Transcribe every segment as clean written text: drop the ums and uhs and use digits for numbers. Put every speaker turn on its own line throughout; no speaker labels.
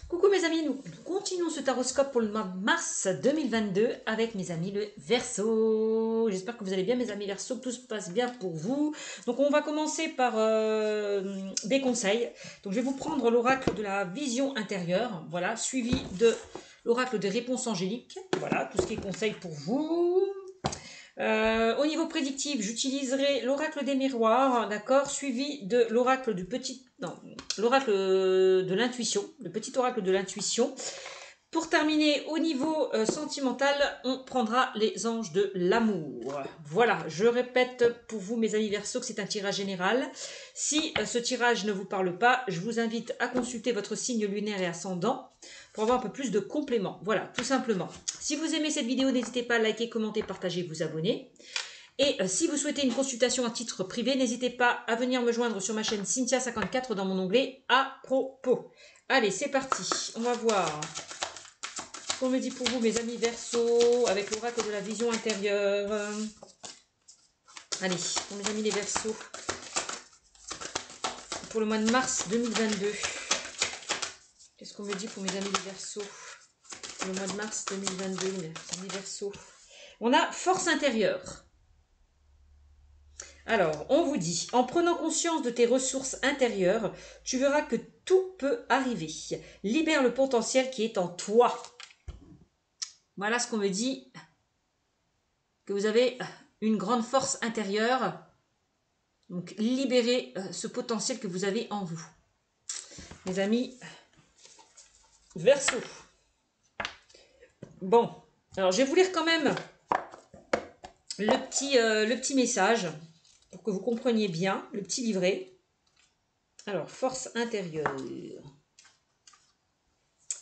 Coucou mes amis, nous continuons ce taroscope pour le mois de mars 2022 avec mes amis le Verseau. J'espère que vous allez bien mes amis Verseau, que tout se passe bien pour vous. Donc on va commencer par des conseils. Donc je vais vous prendre l'oracle de la vision intérieure, voilà, suivi de l'oracle des réponses angéliques. Voilà, tout ce qui est conseil pour vous. Au niveau prédictif, j'utiliserai l'oracle des miroirs, d'accord, suivi de l'oracle du petit, non, l'oracle de l'intuition, le petit oracle de l'intuition. Pour terminer, au niveau sentimental, on prendra les anges de l'amour. Voilà, je répète pour vous mes amis Verseau que c'est un tirage général. Si ce tirage ne vous parle pas, je vous invite à consulter votre signe lunaire et ascendant pour avoir un peu plus de compléments. Voilà, tout simplement. Si vous aimez cette vidéo, n'hésitez pas à liker, commenter, partager, vous abonner. Et si vous souhaitez une consultation à titre privé, n'hésitez pas à venir me joindre sur ma chaîne Cynthia54 dans mon onglet à propos. Allez, c'est parti. On va voir ce qu'on me dit pour vous, mes amis Verseaux, avec l'oracle de la vision intérieure. Allez, pour mes amis les Verseaux, pour le mois de mars 2022. Qu'est-ce qu'on me dit pour mes amis les Verseaux, pour le mois de mars 2022, mes amis Verseaux. On a force intérieure. Alors, on vous dit, en prenant conscience de tes ressources intérieures, tu verras que tout peut arriver. Libère le potentiel qui est en toi. Voilà ce qu'on me dit, que vous avez une grande force intérieure. Donc, libérez ce potentiel que vous avez en vous. Mes amis, Verseau. Bon, alors je vais vous lire quand même le petit message pour que vous compreniez bien, le petit livret. Alors, force intérieure.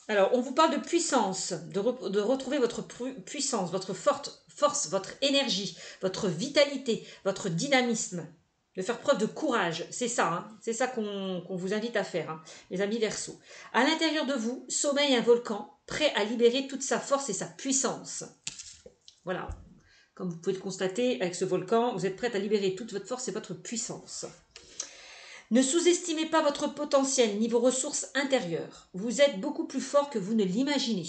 Alors, on vous parle de puissance, de retrouver votre puissance, votre force, votre énergie, votre vitalité, votre dynamisme, de faire preuve de courage. C'est ça, hein, c'est ça qu'on vous invite à faire, hein, les amis Verseaux. À l'intérieur de vous sommeille un volcan, prêt à libérer toute sa force et sa puissance. Voilà. Comme vous pouvez le constater, avec ce volcan, vous êtes prête à libérer toute votre force et votre puissance. Ne sous-estimez pas votre potentiel ni vos ressources intérieures. Vous êtes beaucoup plus fort que vous ne l'imaginez.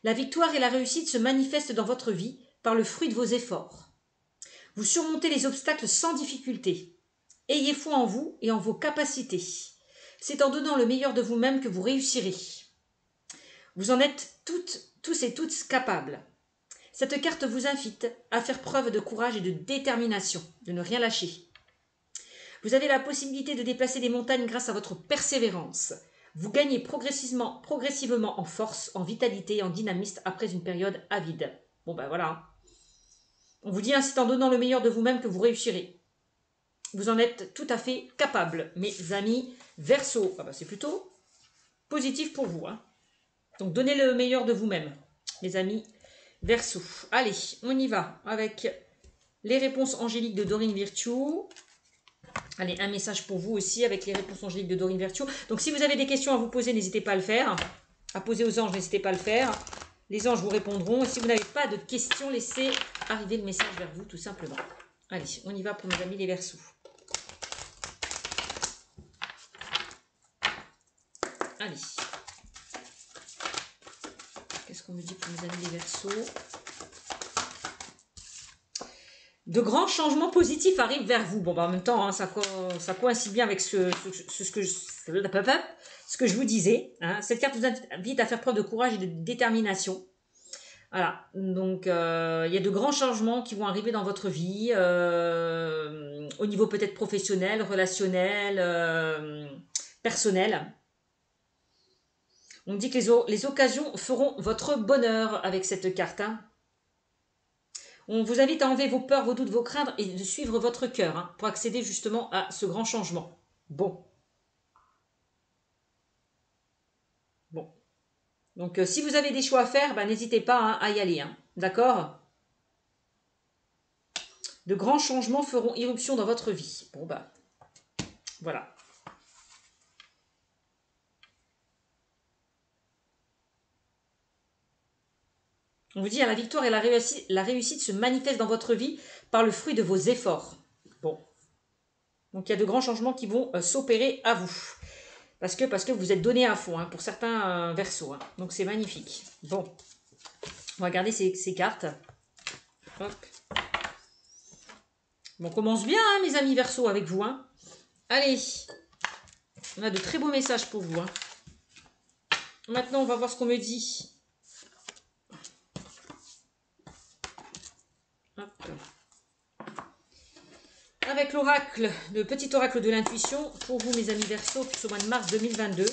La victoire et la réussite se manifestent dans votre vie par le fruit de vos efforts. Vous surmontez les obstacles sans difficulté. Ayez foi en vous et en vos capacités. C'est en donnant le meilleur de vous-même que vous réussirez. Vous en êtes tous et toutes capables. Cette carte vous invite à faire preuve de courage et de détermination, de ne rien lâcher. Vous avez la possibilité de déplacer des montagnes grâce à votre persévérance. Vous gagnez progressivement en force, en vitalité et en dynamisme après une période avide. Bon ben voilà. On vous dit ainsi, c'est en donnant le meilleur de vous-même que vous réussirez. Vous en êtes tout à fait capable, mes amis Verseau. Ah ben c'est plutôt positif pour vous, hein. Donc donnez le meilleur de vous-même, mes amis Verseau. Allez, on y va avec les réponses angéliques de Dorine Virtue. Allez, un message pour vous aussi avec les réponses angéliques de Dorine Virtue. Donc si vous avez des questions à vous poser, n'hésitez pas à le faire. À poser aux anges, n'hésitez pas à le faire. Les anges vous répondront. Et si vous n'avez pas de questions, laissez arriver le message vers vous tout simplement. Allez, on y va pour mes amis les Verseaux. Allez. Qu'est-ce qu'on me dit pour mes amis les Verseaux? De grands changements positifs arrivent vers vous. Bon, bah, en même temps, hein, ça coïncide bien avec ce que je vous disais. Hein. Cette carte vous invite à faire preuve de courage et de détermination. Voilà. Donc, il y a de grands changements qui vont arriver dans votre vie, au niveau peut-être professionnel, relationnel, personnel. On me dit que les occasions feront votre bonheur avec cette carte, hein. On vous invite à enlever vos peurs, vos doutes, vos craintes et de suivre votre cœur, hein, pour accéder justement à ce grand changement. Bon. Donc, si vous avez des choix à faire, ben, n'hésitez pas, hein, à y aller. Hein. D'accord? De grands changements feront irruption dans votre vie. Bon, ben, voilà. On vous dit, la victoire et la réussite se manifestent dans votre vie par le fruit de vos efforts. Bon. Donc, il y a de grands changements qui vont s'opérer à vous. Parce que vous êtes donné à fond, hein, pour certains Verseaux. Hein. Donc c'est magnifique. Bon, on va regarder ces cartes. Hop. Bon, on commence bien, hein, mes amis Verseaux, avec vous. Hein. Allez, on a de très beaux messages pour vous. Hein. Maintenant, on va voir ce qu'on me dit. Hop. Avec l'oracle, le petit oracle de l'intuition, pour vous, mes amis Verseaux, pour ce mois de mars 2022.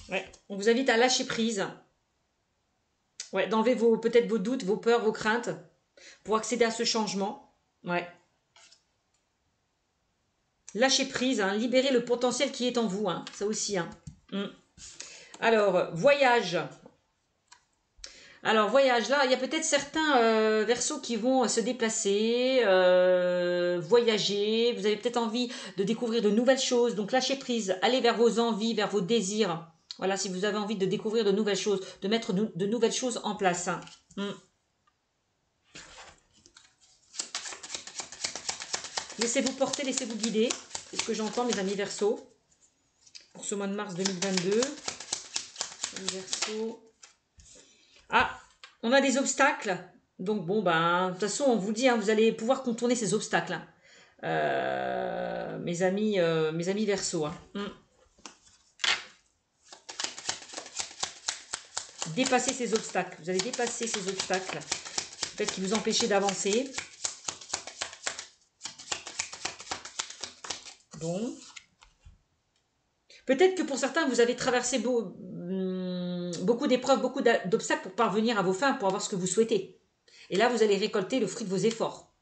Ouais, on vous invite à lâcher prise. Ouais, d'enlever peut-être vos doutes, vos peurs, vos craintes, pour accéder à ce changement. Ouais. Lâchez prise, hein, libérez le potentiel qui est en vous, hein, ça aussi. Hein. Alors, voyage. Alors, voyage, là, il y a peut-être certains Verseaux qui vont se déplacer, voyager. Vous avez peut-être envie de découvrir de nouvelles choses. Donc, lâchez prise, allez vers vos envies, vers vos désirs. Voilà, si vous avez envie de découvrir de nouvelles choses, de mettre de nouvelles choses en place. Hein. Laissez-vous porter, laissez-vous guider. C'est ce que j'entends, mes amis Verseaux. Pour ce mois de mars 2022. Verseaux. Ah, on a des obstacles. Donc bon, ben, de toute façon, on vous dit, hein, vous allez pouvoir contourner ces obstacles. Hein. Mes amis Verseaux. Hein. Dépasser ces obstacles. Vous allez dépasser ces obstacles. Peut-être qui vous empêchaient d'avancer. Bon. Peut-être que pour certains, vous avez traversé beaucoup d'épreuves, beaucoup d'obstacles pour parvenir à vos fins, pour avoir ce que vous souhaitez. Et là, vous allez récolter le fruit de vos efforts.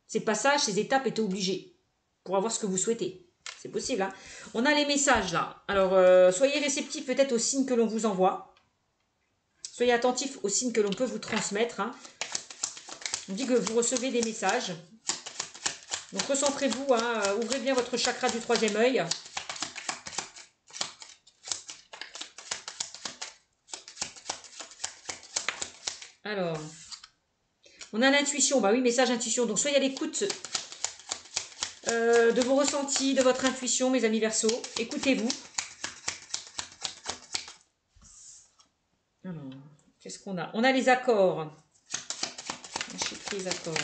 Ces passages, ces étapes étaient obligées pour avoir ce que vous souhaitez. C'est possible. Hein. On a les messages là. Alors, soyez réceptifs peut-être aux signes que l'on vous envoie. Soyez attentifs aux signes que l'on peut vous transmettre. Hein. On dit que vous recevez des messages. Donc, recentrez-vous. Hein, ouvrez bien votre chakra du troisième œil. Alors, on a l'intuition. Bah oui, message intuition. Donc, soyez à l'écoute de vos ressentis, de votre intuition, mes amis Verseaux. Écoutez-vous. Alors, qu'est-ce qu'on a? On a les accords. Les accords.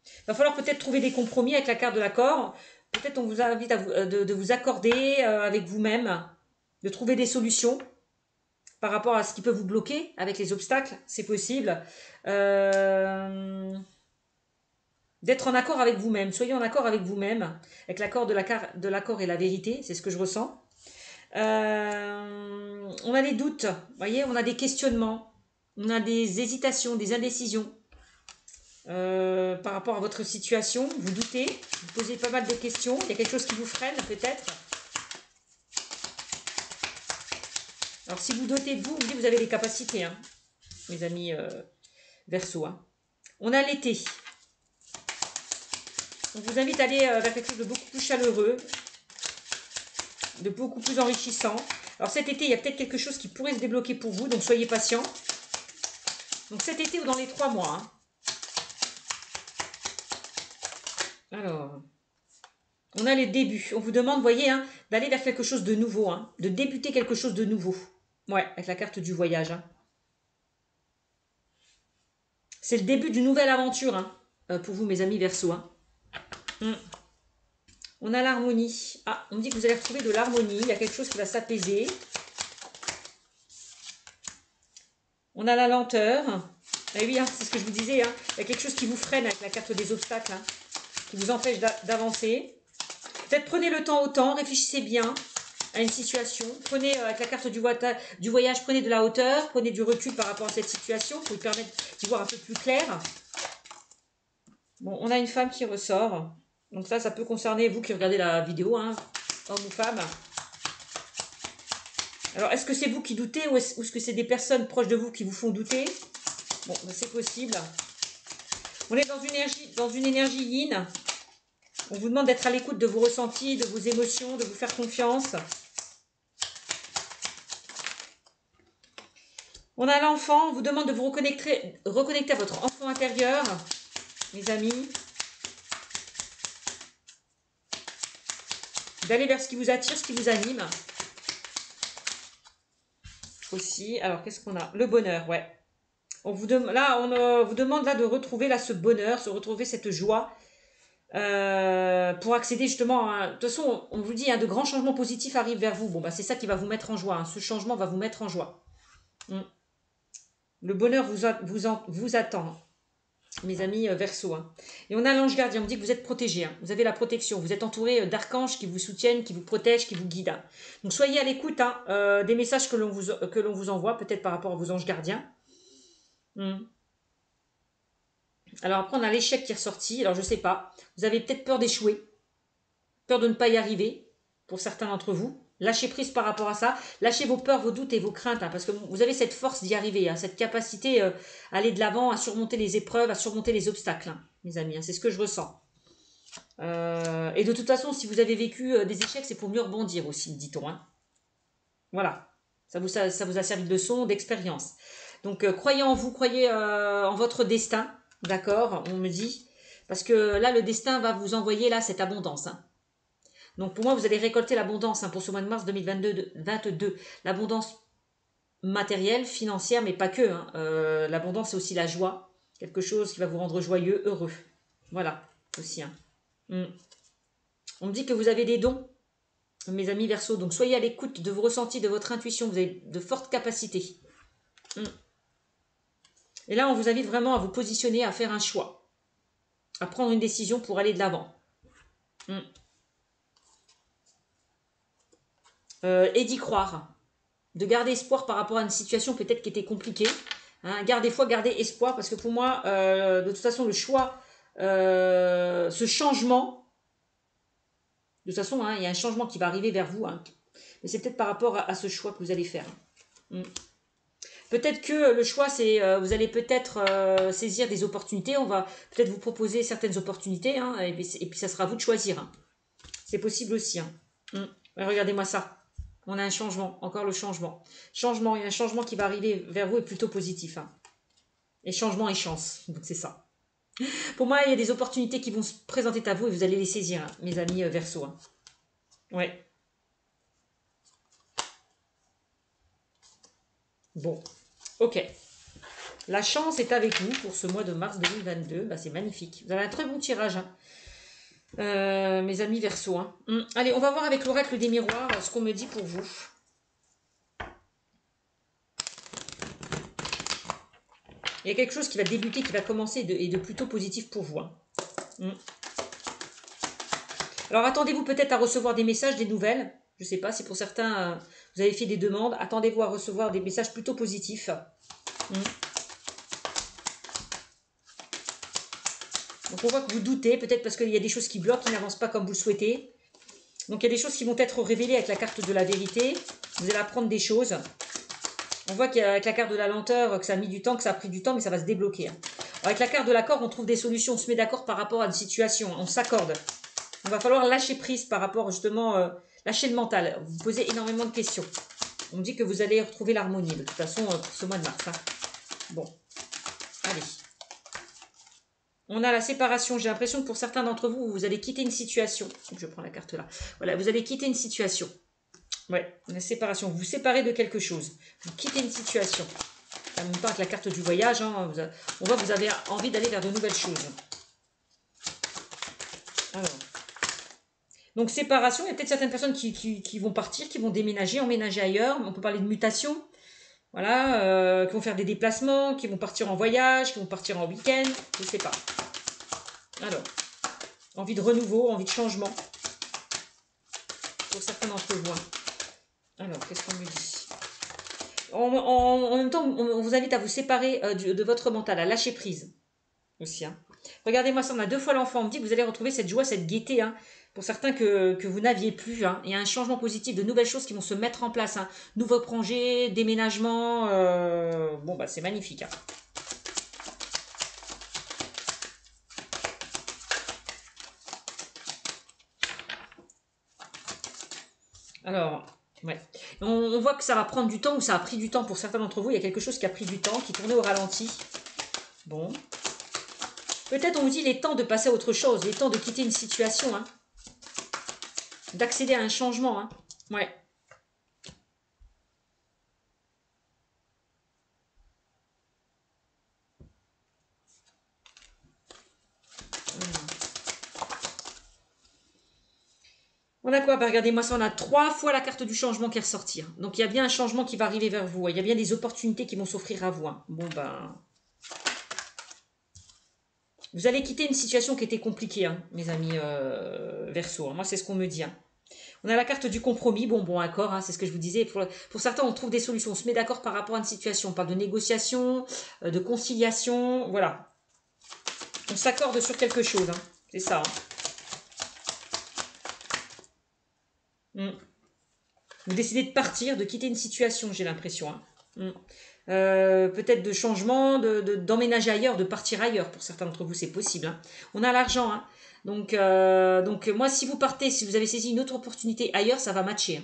Il va falloir peut-être trouver des compromis avec la carte de l'accord. Peut-être on vous invite à de vous accorder avec vous-même, de trouver des solutions par rapport à ce qui peut vous bloquer avec les obstacles, c'est possible. D'être en accord avec vous-même. Soyez en accord avec vous-même, avec l'accord de l'accord et la vérité, c'est ce que je ressens. On a des doutes, vous voyez, on a des questionnements, on a des hésitations, des indécisions par rapport à votre situation. Vous doutez, vous posez pas mal de questions, il y a quelque chose qui vous freine peut-être. Alors si vous doutez de vous, vous avez les capacités, hein, mes amis Verseaux. Hein. On a l'été. On vous invite à aller vers quelque chose de beaucoup plus chaleureux, de beaucoup plus enrichissant. Alors cet été, il y a peut-être quelque chose qui pourrait se débloquer pour vous, donc soyez patients. Donc cet été ou dans les 3 mois. Hein. Alors, on a les débuts. On vous demande, vous voyez, hein, d'aller vers quelque chose de nouveau, hein, de débuter quelque chose de nouveau. Ouais, avec la carte du voyage. Hein. C'est le début d'une nouvelle aventure hein, pour vous, mes amis Verseaux. Hein. On a l'harmonie. Ah, on me dit que vous allez retrouver de l'harmonie. Il y a quelque chose qui va s'apaiser. On a la lenteur. Eh oui, hein, c'est ce que je vous disais. Hein. Il y a quelque chose qui vous freine avec la carte des obstacles, hein, qui vous empêche d'avancer. Peut-être prenez le temps au temps, réfléchissez bien à une situation. Prenez avec la carte du voyage, prenez de la hauteur, prenez du recul par rapport à cette situation pour vous permettre d'y voir un peu plus clair. Bon, on a une femme qui ressort. Donc ça peut concerner vous qui regardez la vidéo, hein, homme ou femme. Alors, est-ce que c'est vous qui doutez ou est-ce que c'est des personnes proches de vous qui vous font douter? Bon, ben, c'est possible. On est dans une énergie yin. On vous demande d'être à l'écoute de vos ressentis, de vos émotions, de vous faire confiance. On a l'enfant. On vous demande de vous reconnecter à votre enfant intérieur, mes amis. d'aller vers ce qui vous attire, ce qui vous anime. Aussi, alors qu'est-ce qu'on a? Le bonheur, ouais. On vous vous demande là de retrouver là ce bonheur, se retrouver cette joie pour accéder justement à... De toute façon, on vous dit, hein, de grands changements positifs arrivent vers vous. Bon, bah, c'est ça qui va vous mettre en joie. Hein. Ce changement va vous mettre en joie. Le bonheur vous attend, mes amis Verseau. Hein. Et on a l'ange gardien, on me dit que vous êtes protégé. Hein. Vous avez la protection. Vous êtes entouré d'archanges qui vous soutiennent, qui vous protègent, qui vous guident. Hein. Donc soyez à l'écoute hein, des messages que l'on vous envoie, peut-être par rapport à vos anges gardiens. Alors après, on a l'échec qui est ressorti. Alors je sais pas. Vous avez peut-être peur d'échouer. Peur de ne pas y arriver, pour certains d'entre vous. Lâchez prise par rapport à ça. Lâchez vos peurs, vos doutes et vos craintes. Hein, parce que vous avez cette force d'y arriver. Hein, cette capacité à aller de l'avant, à surmonter les épreuves, à surmonter les obstacles. Hein, mes amis, hein, c'est ce que je ressens. Et de toute façon, si vous avez vécu des échecs, c'est pour mieux rebondir aussi, dit-on. Hein. Voilà. Ça vous a servi de leçon, d'expérience. Donc, croyez en vous, croyez en votre destin. D'accord, on me dit. Parce que là, le destin va vous envoyer là cette abondance. Hein. Donc, pour moi, vous allez récolter l'abondance hein, pour ce mois de mars 2022. L'abondance matérielle, financière, mais pas que. Hein. L'abondance, c'est aussi la joie. Quelque chose qui va vous rendre joyeux, heureux. Voilà, aussi. Hein. On me dit que vous avez des dons, mes amis Verseau. Donc, soyez à l'écoute de vos ressentis, de votre intuition. Vous avez de fortes capacités. Et là, on vous invite vraiment à vous positionner, à faire un choix. À prendre une décision pour aller de l'avant. Et d'y croire. De garder espoir par rapport à une situation peut-être qui était compliquée. Hein. Gardez espoir. Parce que pour moi, de toute façon, le choix, ce changement, de toute façon, hein, il y a un changement qui va arriver vers vous. Hein, mais c'est peut-être par rapport à ce choix que vous allez faire. Peut-être que le choix, c'est vous allez peut-être saisir des opportunités. On va peut-être vous proposer certaines opportunités. Hein, et puis, ça sera à vous de choisir. Hein. C'est possible aussi. Hein. Regardez-moi ça. On a un changement. Encore le changement. Changement. Il y a un changement qui va arriver vers vous et plutôt positif. Hein. Et changement et chance. Donc, c'est ça. Pour moi, il y a des opportunités qui vont se présenter à vous et vous allez les saisir, hein, mes amis Verseau. Hein. Ouais. Bon. Ok. La chance est avec vous pour ce mois de mars 2022. Bah, c'est magnifique. Vous avez un très bon tirage. Hein. Mes amis Verseau. Hein. Allez, on va voir avec l'oracle des miroirs ce qu'on me dit pour vous. Il y a quelque chose qui va débuter, qui va commencer et de plutôt positif pour vous. Hein. Alors, attendez-vous peut-être à recevoir des messages, des nouvelles. Je ne sais pas si pour certains, vous avez fait des demandes. Attendez-vous à recevoir des messages plutôt positifs. Donc, on voit que vous doutez, peut-être parce qu'il y a des choses qui bloquent, qui n'avancent pas comme vous le souhaitez. Donc, il y a des choses qui vont être révélées avec la carte de la vérité. Vous allez apprendre des choses. On voit qu'avec la carte de la lenteur, que ça a mis du temps, que ça a pris du temps, mais ça va se débloquer. Alors, avec la carte de l'accord, on trouve des solutions. On se met d'accord par rapport à une situation. On s'accorde. Il va falloir lâcher prise par rapport justement... lâcher le mental. Vous posez énormément de questions. On me dit que vous allez retrouver l'harmonie, de toute façon, pour ce mois de mars. Hein. Bon. Allez. On a la séparation. J'ai l'impression que pour certains d'entre vous, vous allez quitter une situation. Je prends la carte là. Voilà, vous allez quitter une situation. Ouais, la séparation. Vous vous séparez de quelque chose. Vous quittez une situation. En même temps, avec la carte du voyage, hein, on voit que vous avez envie d'aller vers de nouvelles choses. Alors. Donc, séparation. Il y a peut-être certaines personnes qui vont partir, qui vont déménager, emménager ailleurs. On peut parler de mutation. Voilà, qui vont faire des déplacements, qui vont partir en voyage, qui vont partir en week-end. Je ne sais pas. Alors, envie de renouveau, envie de changement. Pour certains d'entre vous. Alors, qu'est-ce qu'on me dit? En même temps, on vous invite à vous séparer de votre mental, à lâcher prise aussi. Hein. Regardez-moi ça, on a 2 fois l'enfant. On me dit que vous allez retrouver cette joie, cette gaieté. Hein, pour certains que vous n'aviez plus. Hein. Il y a un changement positif, de nouvelles choses qui vont se mettre en place. Hein. Nouveaux projets, déménagement. Bon, bah c'est magnifique. Hein. Alors, ouais. On voit que ça va prendre du temps ou ça a pris du temps pour certains d'entre vous. Il y a quelque chose qui a pris du temps, qui tournait au ralenti. Bon. Peut-être on vous dit il est temps de passer à autre chose, il est temps de quitter une situation. Hein. d'accéder à un changement. Hein. Ouais. On a quoi? Bah, regardez-moi ça, on a 3 fois la carte du changement qui est ressortie. Hein. Donc il y a bien un changement qui va arriver vers vous. Il y a bien des opportunités qui vont s'offrir à vous. Hein. Bon ben, vous allez quitter une situation qui était compliquée, hein, mes amis Verseau. Hein. Moi c'est ce qu'on me dit. Hein. On a la carte du compromis. Bon accord, hein, c'est ce que je vous disais. Pour certains, on trouve des solutions. On se met d'accord par rapport à une situation. On parle de négociation, de conciliation. Voilà. On s'accorde sur quelque chose. Hein. C'est ça. Hein. Vous décidez de partir, de quitter une situation, j'ai l'impression. Hein. Peut-être de changement, d'emménager ailleurs, de partir ailleurs. Pour certains d'entre vous, c'est possible. Hein. On a l'argent. Hein. Donc, moi, si vous partez, si vous avez saisi une autre opportunité ailleurs, ça va matcher. Hein.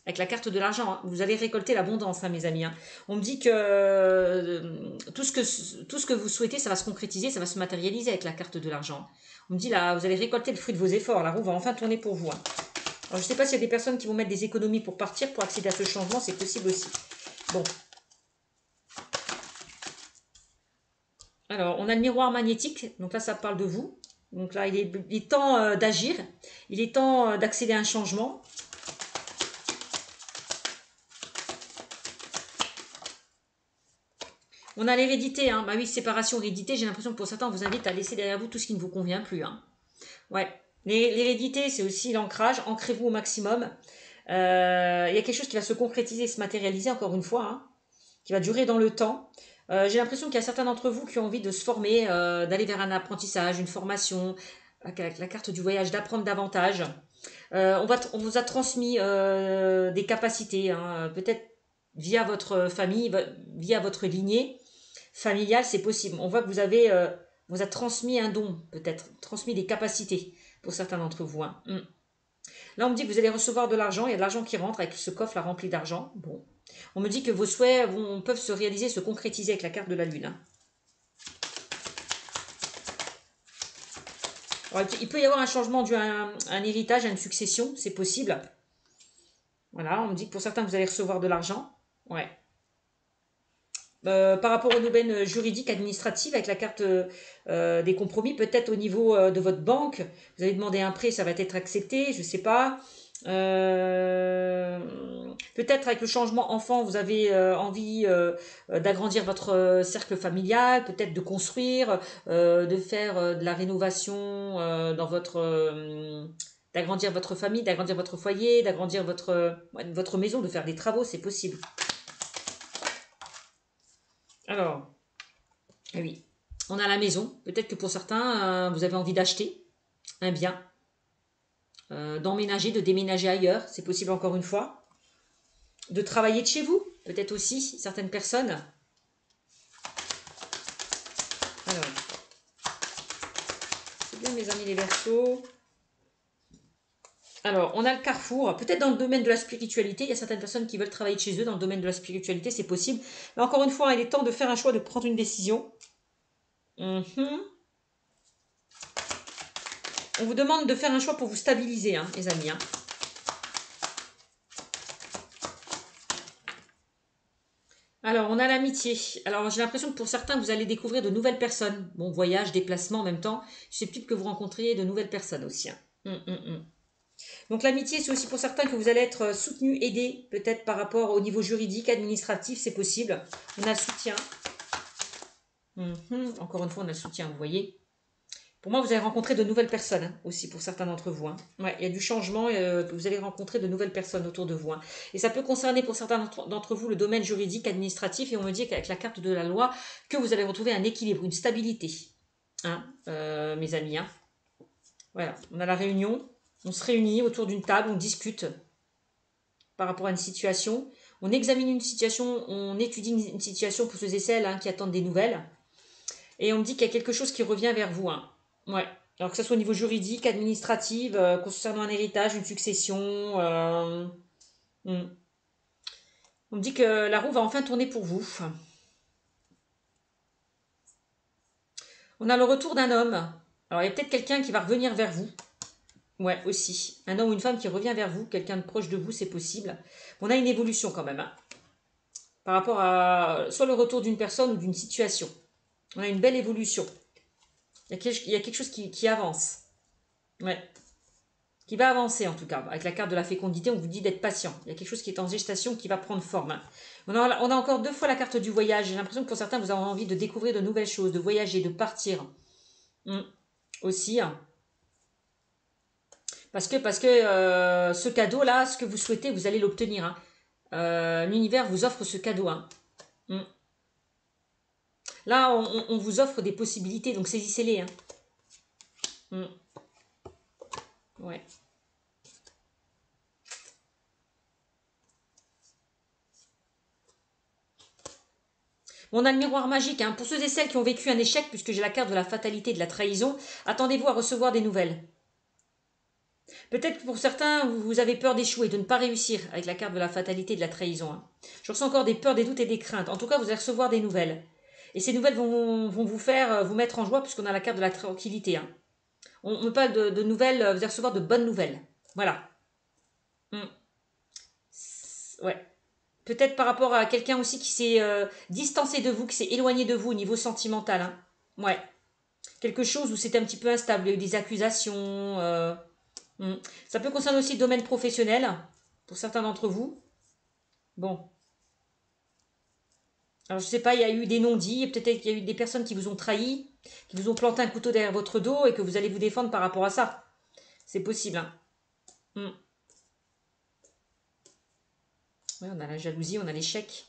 Avec la carte de l'argent, hein. Vous allez récolter l'abondance, hein, mes amis. Hein. On me dit que tout ce que vous souhaitez, ça va se concrétiser, ça va se matérialiser avec la carte de l'argent. On me dit là, vous allez récolter le fruit de vos efforts. La roue va enfin tourner pour vous. Hein. Alors, je ne sais pas s'il y a des personnes qui vont mettre des économies pour partir, pour accéder à ce changement, c'est possible aussi. Bon. Alors, on a le miroir magnétique, donc là, ça parle de vous. Donc là, il est temps d'agir, il est temps d'accéder à un changement. On a l'hérédité, hein. Bah oui, séparation, hérédité, j'ai l'impression que pour certains, on vous invite à laisser derrière vous tout ce qui ne vous convient plus. Hein. Ouais. L'hérédité, c'est aussi l'ancrage, ancrez-vous au maximum. Il y a quelque chose qui va se concrétiser, se matérialiser, encore une fois, hein, qui va durer dans le temps. J'ai l'impression qu'il y a certains d'entre vous qui ont envie de se former, d'aller vers un apprentissage, une formation, avec la carte du voyage, d'apprendre davantage. On vous a transmis des capacités, hein, peut-être via votre famille, via votre lignée familiale, c'est possible. On voit que on vous a transmis un don, peut-être, transmis des capacités pour certains d'entre vous. Hein. Là, on me dit que vous allez recevoir de l'argent, il y a de l'argent qui rentre avec ce coffre là rempli d'argent. Bon. On me dit que vos souhaits peuvent se réaliser, se concrétiser avec la carte de la lune. Hein. Alors, il peut y avoir un changement dû à un héritage, à une succession, c'est possible. Voilà, on me dit que pour certains, vous allez recevoir de l'argent. Ouais. Par rapport aux domaines juridiques, administratifs, avec la carte des compromis, peut-être au niveau de votre banque, vous allez demander un prêt, ça va être accepté, je ne sais pas. Peut-être avec le changement enfant, vous avez envie d'agrandir votre cercle familial, peut-être de construire, de faire de la rénovation dans d'agrandir votre famille, d'agrandir votre foyer, d'agrandir votre maison, de faire des travaux, c'est possible. Alors, eh oui, on a la maison. Peut-être que pour certains, vous avez envie d'acheter un bien, d'emménager, de déménager ailleurs. C'est possible encore une fois. De travailler de chez vous, peut-être aussi, certaines personnes. Alors, c'est bien mes amis les Verseaux. Alors, on a le carrefour. Peut-être dans le domaine de la spiritualité, il y a certaines personnes qui veulent travailler de chez eux dans le domaine de la spiritualité, c'est possible. Mais encore une fois, il est temps de faire un choix, de prendre une décision. On vous demande de faire un choix pour vous stabiliser, hein, les amis. Hein. Alors, on a l'amitié. Alors, j'ai l'impression que pour certains, vous allez découvrir de nouvelles personnes. Bon, voyage, déplacement en même temps. Susceptible que vous rencontriez de nouvelles personnes aussi. Hein. Donc, l'amitié, c'est aussi pour certains que vous allez être soutenu, aidé, peut-être par rapport au niveau juridique, administratif, c'est possible. On a le soutien. Encore une fois, on a le soutien, vous voyez. Pour moi, vous allez rencontrer de nouvelles personnes hein, aussi pour certains d'entre vous. Hein. Ouais, il y a du changement, vous allez rencontrer de nouvelles personnes autour de vous. Hein. Et ça peut concerner pour certains d'entre vous le domaine juridique, administratif, et on me dit qu'avec la carte de la loi, que vous allez retrouver un équilibre, une stabilité, hein, mes amis. Hein. Voilà, on a la réunion, on se réunit autour d'une table, on discute par rapport à une situation, on examine une situation, on étudie une situation pour ceux et celles hein, qui attendent des nouvelles, et on me dit qu'il y a quelque chose qui revient vers vous. Hein. Ouais. Alors que ce soit au niveau juridique, administratif, concernant un héritage, une succession. On me dit que la roue va enfin tourner pour vous. On a le retour d'un homme. Alors il y a peut-être quelqu'un qui va revenir vers vous. Ouais, aussi. Un homme ou une femme qui revient vers vous, quelqu'un de proche de vous, c'est possible. On a une évolution quand même, hein, par rapport à soit le retour d'une personne ou d'une situation. On a une belle évolution. Il y a quelque chose qui avance. Ouais. Qui va avancer en tout cas. Avec la carte de la fécondité, on vous dit d'être patient. Il y a quelque chose qui est en gestation qui va prendre forme, hein. On a encore 2 fois la carte du voyage. J'ai l'impression que pour certains, vous avez envie de découvrir de nouvelles choses, de voyager, de partir. Aussi, hein. Parce que ce cadeau-là, ce que vous souhaitez, vous allez l'obtenir, hein. L'univers vous offre ce cadeau, hein. Là, on vous offre des possibilités, donc saisissez-les, hein. Ouais. On a le miroir magique, hein. Pour ceux et celles qui ont vécu un échec, puisque j'ai la carte de la fatalité et de la trahison, attendez-vous à recevoir des nouvelles. Peut-être que pour certains, vous avez peur d'échouer, de ne pas réussir avec la carte de la fatalité et de la trahison, hein. Je ressens encore des peurs, des doutes et des craintes. En tout cas, vous allez recevoir des nouvelles. Et ces nouvelles vont vous faire vous mettre en joie, puisqu'on a la carte de la tranquillité, hein. On me parle de nouvelles, vous allez recevoir de bonnes nouvelles. Voilà. Ouais. Peut-être par rapport à quelqu'un aussi qui s'est distancé de vous, qui s'est éloigné de vous au niveau sentimental, hein. Ouais. Quelque chose où c'était un petit peu instable, il y a eu des accusations. Ça peut concerner aussi le domaine professionnel, pour certains d'entre vous. Bon. Alors je sais pas, il y a eu des non-dits, peut-être qu'il y a eu des personnes qui vous ont trahi, qui vous ont planté un couteau derrière votre dos et que vous allez vous défendre par rapport à ça. C'est possible, hein. Ouais, on a la jalousie, on a l'échec.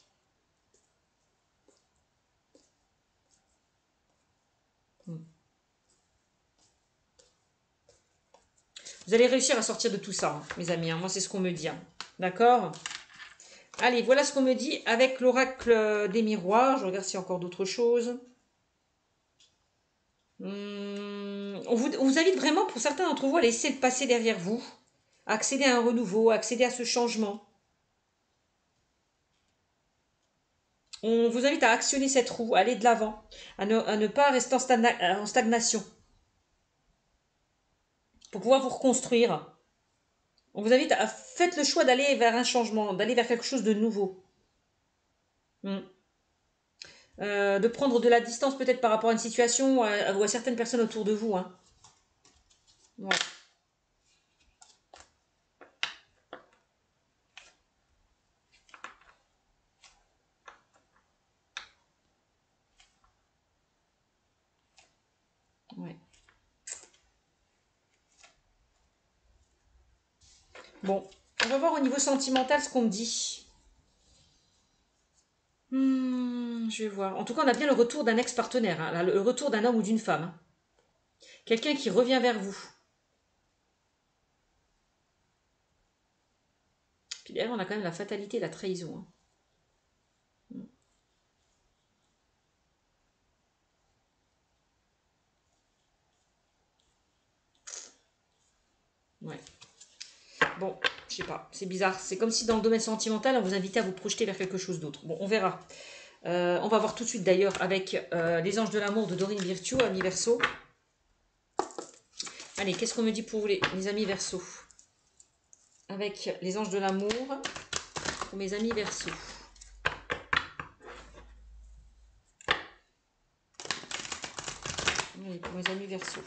Vous allez réussir à sortir de tout ça, hein, mes amis, hein. Moi, c'est ce qu'on me dit, hein. D'accord? Allez, voilà ce qu'on me dit avec l'oracle des miroirs. Je regarde s'il y a encore d'autres choses. On vous invite vraiment, pour certains d'entre vous, à laisser le passé derrière vous, à accéder à un renouveau, à accéder à ce changement. On vous invite à actionner cette roue, à aller de l'avant, à ne pas rester en stagnation, pour pouvoir vous reconstruire. On vous invite à faire le choix d'aller vers un changement, d'aller vers quelque chose de nouveau. De prendre de la distance peut-être par rapport à une situation ou à certaines personnes autour de vous, hein. Ouais. Ouais. Bon, on va voir au niveau sentimental ce qu'on me dit. Je vais voir. En tout cas, on a bien le retour d'un ex-partenaire, hein, le retour d'un homme ou d'une femme, hein. Quelqu'un qui revient vers vous. Puis derrière, on a quand même la fatalité et la trahison, hein. Ouais. Bon, je sais pas, c'est bizarre. C'est comme si dans le domaine sentimental, on vous invitait à vous projeter vers quelque chose d'autre. Bon, on verra. On va voir tout de suite d'ailleurs avec les anges de l'amour de Dorine Virtue, amis Verseau. Allez, qu'est-ce qu'on me dit pour vous, les amis Verseau? Avec les anges de l'amour pour mes amis Verseau. Allez, pour mes amis Verseau.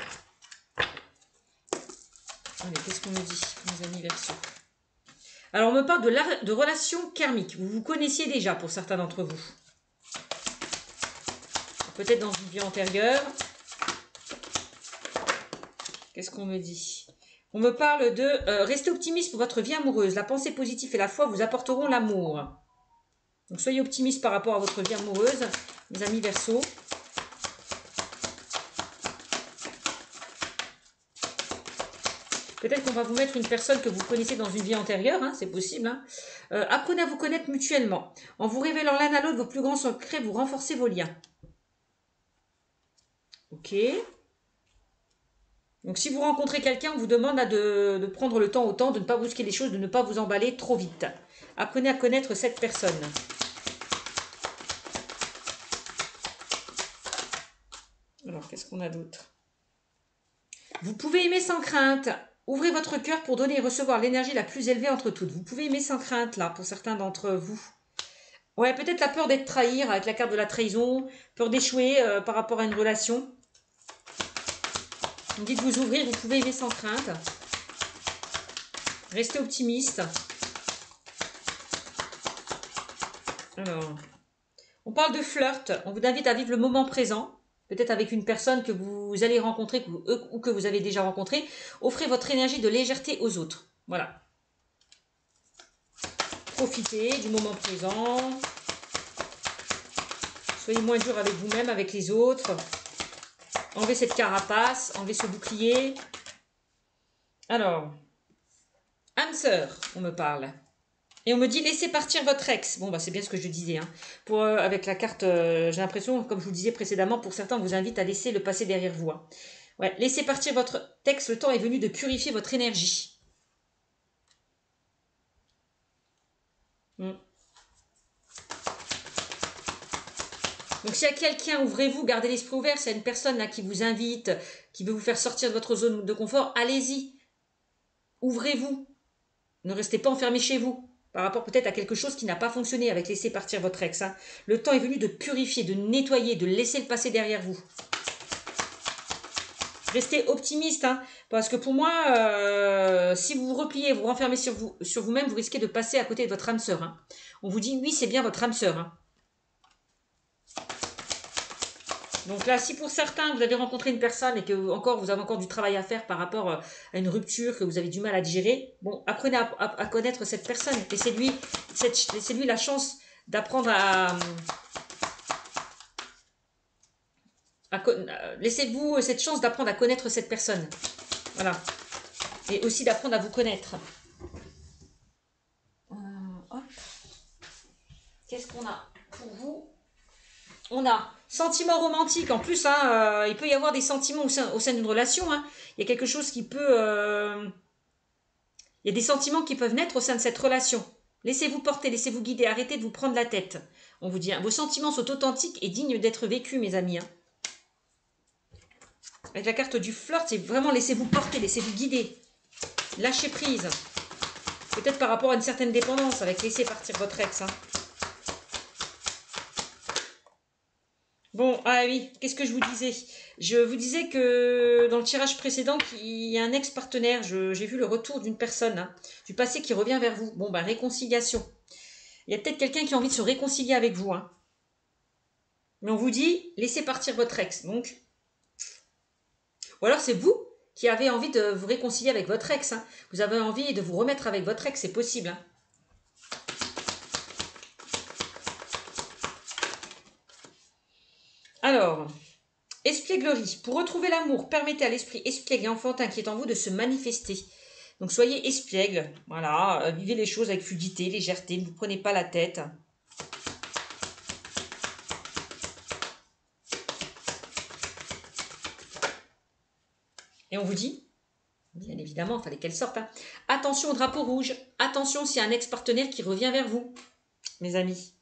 Allez, qu'est-ce qu'on me dit, mes amis Verseau? Alors, on me parle de relations karmiques. Vous vous connaissiez déjà pour certains d'entre vous. Peut-être dans une vie antérieure. Qu'est-ce qu'on me dit? On me parle de rester optimiste pour votre vie amoureuse. La pensée positive et la foi vous apporteront l'amour. Donc, soyez optimiste par rapport à votre vie amoureuse, mes amis Verseau. Peut-être qu'on va vous mettre une personne que vous connaissez dans une vie antérieure, hein, c'est possible, hein. Apprenez à vous connaître mutuellement. En vous révélant l'un à l'autre vos plus grands secrets, vous renforcez vos liens. Ok. Donc si vous rencontrez quelqu'un, on vous demande là, de prendre le temps au temps, de ne pas brusquer les choses, de ne pas vous emballer trop vite. Apprenez à connaître cette personne. Alors, qu'est-ce qu'on a d'autre? Vous pouvez aimer sans crainte. Ouvrez votre cœur pour donner et recevoir l'énergie la plus élevée entre toutes. Vous pouvez aimer sans crainte, là, pour certains d'entre vous. Ouais, peut-être la peur d'être trahi, avec la carte de la trahison, peur d'échouer par rapport à une relation. Vous me dites vous ouvrir, vous pouvez aimer sans crainte. Restez optimiste. Alors, on parle de flirt. On vous invite à vivre le moment présent. Peut-être avec une personne que vous allez rencontrer ou que vous avez déjà rencontré. Offrez votre énergie de légèreté aux autres. Voilà. Profitez du moment présent. Soyez moins dur avec vous-même, avec les autres. Enlevez cette carapace, enlevez ce bouclier. Alors, âme sœur, on me parle. Et on me dit, laissez partir votre ex. Bon, bah, c'est bien ce que je disais. Hein. Avec la carte, j'ai l'impression, comme je vous le disais précédemment, pour certains, on vous invite à laisser le passé derrière vous. Hein. Ouais, laissez partir votre ex. Le temps est venu de purifier votre énergie. Donc, s'il y a quelqu'un, ouvrez-vous, gardez l'esprit ouvert. S'il y a une personne là qui vous invite, qui veut vous faire sortir de votre zone de confort, allez-y. Ouvrez-vous. Ne restez pas enfermé chez vous. Par rapport peut-être à quelque chose qui n'a pas fonctionné avec laisser partir votre ex. Hein. Le temps est venu de purifier, de nettoyer, de laisser le passé derrière vous. Restez optimiste, hein, parce que pour moi, si vous vous repliez, vous renfermez sur vous-même, vous risquez de passer à côté de votre âme sœur. Hein. On vous dit, oui, c'est bien votre âme sœur. Hein. Donc là, si pour certains, vous avez rencontré une personne et que vous avez encore du travail à faire par rapport à une rupture que vous avez du mal à digérer, bon, apprenez à connaître cette personne. Laissez-lui la chance d'apprendre laissez-vous cette chance d'apprendre à connaître cette personne. Voilà. Et aussi d'apprendre à vous connaître. Hop. Qu'est-ce qu'on a pour vous? On a sentiments romantiques. En plus, hein, il peut y avoir des sentiments au sein d'une relation. Hein. Il y a quelque chose qui peut... il y a des sentiments qui peuvent naître au sein de cette relation. Laissez-vous porter, laissez-vous guider. Arrêtez de vous prendre la tête. On vous dit, hein, vos sentiments sont authentiques et dignes d'être vécus, mes amis. Hein. Avec la carte du flirt, c'est vraiment laissez-vous porter, laissez-vous guider. Lâchez prise. Peut-être par rapport à une certaine dépendance, avec laisser partir votre ex. Hein. Bon, ah oui, qu'est-ce que je vous disais? Je vous disais que dans le tirage précédent, il y a un ex-partenaire. J'ai vu le retour d'une personne hein, du passé qui revient vers vous. Bon, bah, réconciliation. Il y a peut-être quelqu'un qui a envie de se réconcilier avec vous. Hein. Mais on vous dit, laissez partir votre ex. Donc, ou alors c'est vous qui avez envie de vous réconcilier avec votre ex. Hein. Vous avez envie de vous remettre avec votre ex, c'est possible. Hein. Alors, espièglerie. Pour retrouver l'amour, permettez à l'esprit espiègle et enfantin qui est en vous de se manifester. Donc soyez espiègle. Voilà, vivez les choses avec fluidité, légèreté, ne vous prenez pas la tête. Et on vous dit, bien évidemment, il fallait qu'elle sorte. Hein. Attention au drapeau rouge. Attention s'il y a un ex-partenaire qui revient vers vous, mes amis.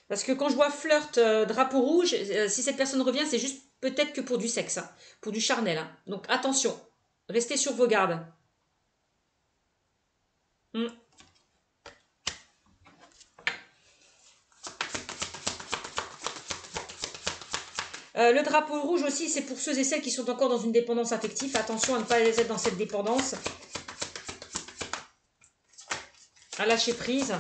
Parce que quand je vois flirt, drapeau rouge, si cette personne revient, c'est juste peut-être que pour du sexe, hein, pour du charnel. Hein. Donc attention, restez sur vos gardes. Le drapeau rouge aussi, c'est pour ceux et celles qui sont encore dans une dépendance affective. Attention à ne pas être dans cette dépendance. À lâcher prise.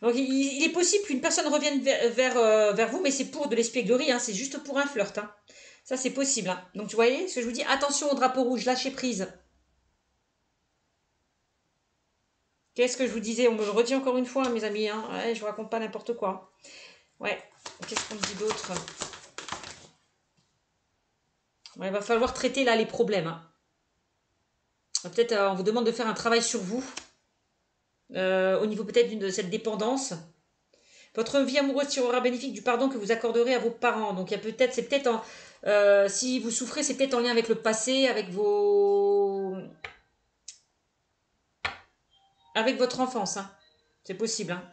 Donc, il est possible qu'une personne revienne vers vous, mais c'est pour de l'espièglerie, hein, c'est juste pour un flirt. Hein. Ça, c'est possible. Hein. Donc, vous voyez, ce que je vous dis, attention au drapeau rouge, lâchez prise. Qu'est-ce que je vous disais? On me le redit encore une fois, mes amis. Hein. Ouais, je vous raconte pas n'importe quoi. Ouais, qu'est-ce qu'on dit d'autre? Ouais, il va falloir traiter là les problèmes. Hein. Peut-être on vous demande de faire un travail sur vous. Au niveau peut-être de cette dépendance. Votre vie amoureuse tirera bénéfique du pardon que vous accorderez à vos parents. Donc il y a peut-être, c'est peut-être si vous souffrez, c'est peut-être en lien avec le passé, avec votre enfance. Hein. C'est possible. Hein.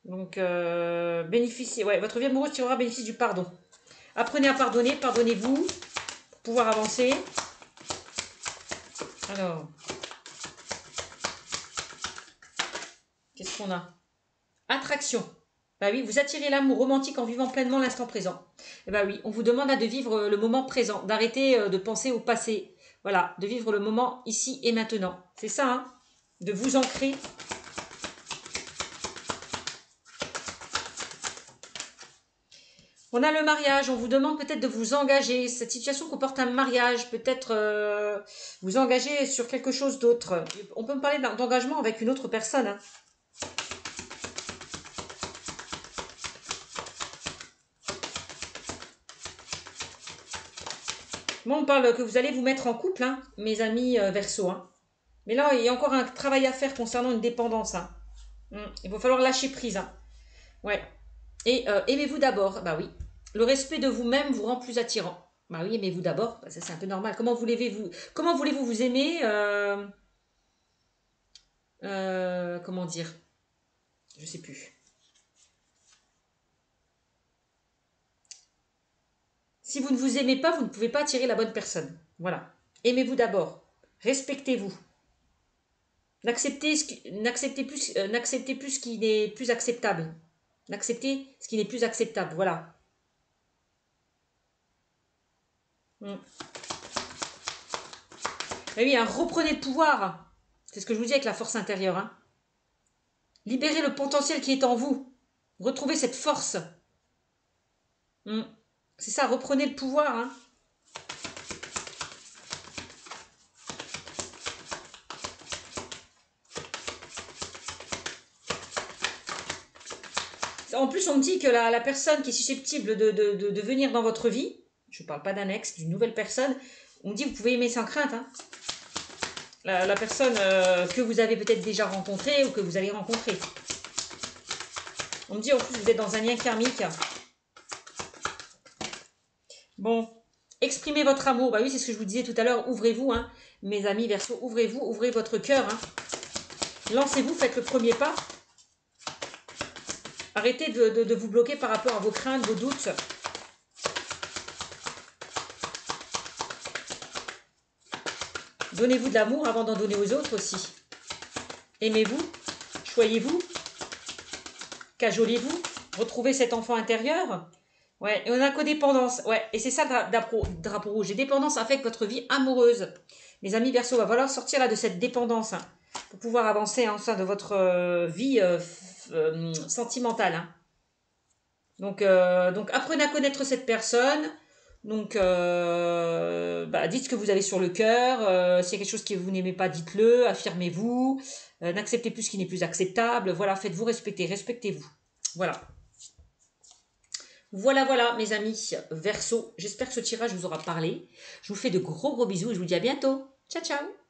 Donc, bénéficiez, ouais, votre vie amoureuse tirera bénéfice du pardon. Apprenez à pardonner, pardonnez-vous pour pouvoir avancer. Alors, qu'est-ce qu'on a? Attraction. Bah oui, vous attirez l'amour romantique en vivant pleinement l'instant présent. Et bah oui, on vous demande de vivre le moment présent, d'arrêter de penser au passé. Voilà, de vivre le moment ici et maintenant. C'est ça, hein? De vous ancrer. On a le mariage, on vous demande peut-être de vous engager. Cette situation comporte un mariage, peut-être vous engager sur quelque chose d'autre. On peut me parler d'engagement avec une autre personne, hein. Moi, on parle que vous allez vous mettre en couple, hein, mes amis Verseau, hein. Mais là, il y a encore un travail à faire concernant une dépendance, hein. Il va falloir lâcher prise, hein. Ouais. Et aimez-vous d'abord. Bah oui. Le respect de vous-même vous rend plus attirant. Bah oui, aimez-vous d'abord. Bah, ça, c'est un peu normal. Comment voulez-vous vous aimer comment dire? Je sais plus. Si vous ne vous aimez pas, vous ne pouvez pas attirer la bonne personne. Voilà. Aimez-vous d'abord. Respectez-vous. N'acceptez plus ce qui n'est plus acceptable. N'acceptez ce qui n'est plus acceptable. Voilà. Eh oui, hein, reprenez le pouvoir. C'est ce que je vous dis avec la force intérieure, hein. Libérez le potentiel qui est en vous. Retrouvez cette force. C'est ça, reprenez le pouvoir, hein. En plus, on me dit que la personne qui est susceptible de venir dans votre vie, je ne parle pas d'un ex, d'une nouvelle personne, on me dit que vous pouvez aimer sans crainte, hein. La personne que vous avez peut-être déjà rencontrée ou que vous allez rencontrer. On me dit en plus que vous êtes dans un lien karmique. Bon, exprimez votre amour. Bah oui, c'est ce que je vous disais tout à l'heure. Ouvrez-vous, hein, mes amis Verseau. Ouvrez-vous, ouvrez votre cœur, hein. Lancez-vous, faites le premier pas. Arrêtez de vous bloquer par rapport à vos craintes, vos doutes. Donnez-vous de l'amour avant d'en donner aux autres aussi. Aimez-vous, choyez-vous, cajolez-vous, retrouvez cet enfant intérieur. Ouais, et on a codépendance. Ouais, et c'est ça le drapeau rouge. Et dépendance affecte votre vie amoureuse. Mes amis Verseau, va falloir sortir là de cette dépendance, hein, pour pouvoir avancer en sein de votre vie sentimentale, hein. Donc apprenez à connaître cette personne. Donc, dites ce que vous avez sur le cœur. S'il y a quelque chose que vous n'aimez pas, dites-le. Affirmez-vous. N'acceptez plus ce qui n'est plus acceptable. Voilà, faites-vous respecter. Respectez-vous. Voilà. Voilà, mes amis Verseau. J'espère que ce tirage vous aura parlé. Je vous fais de gros bisous et je vous dis à bientôt. Ciao, ciao.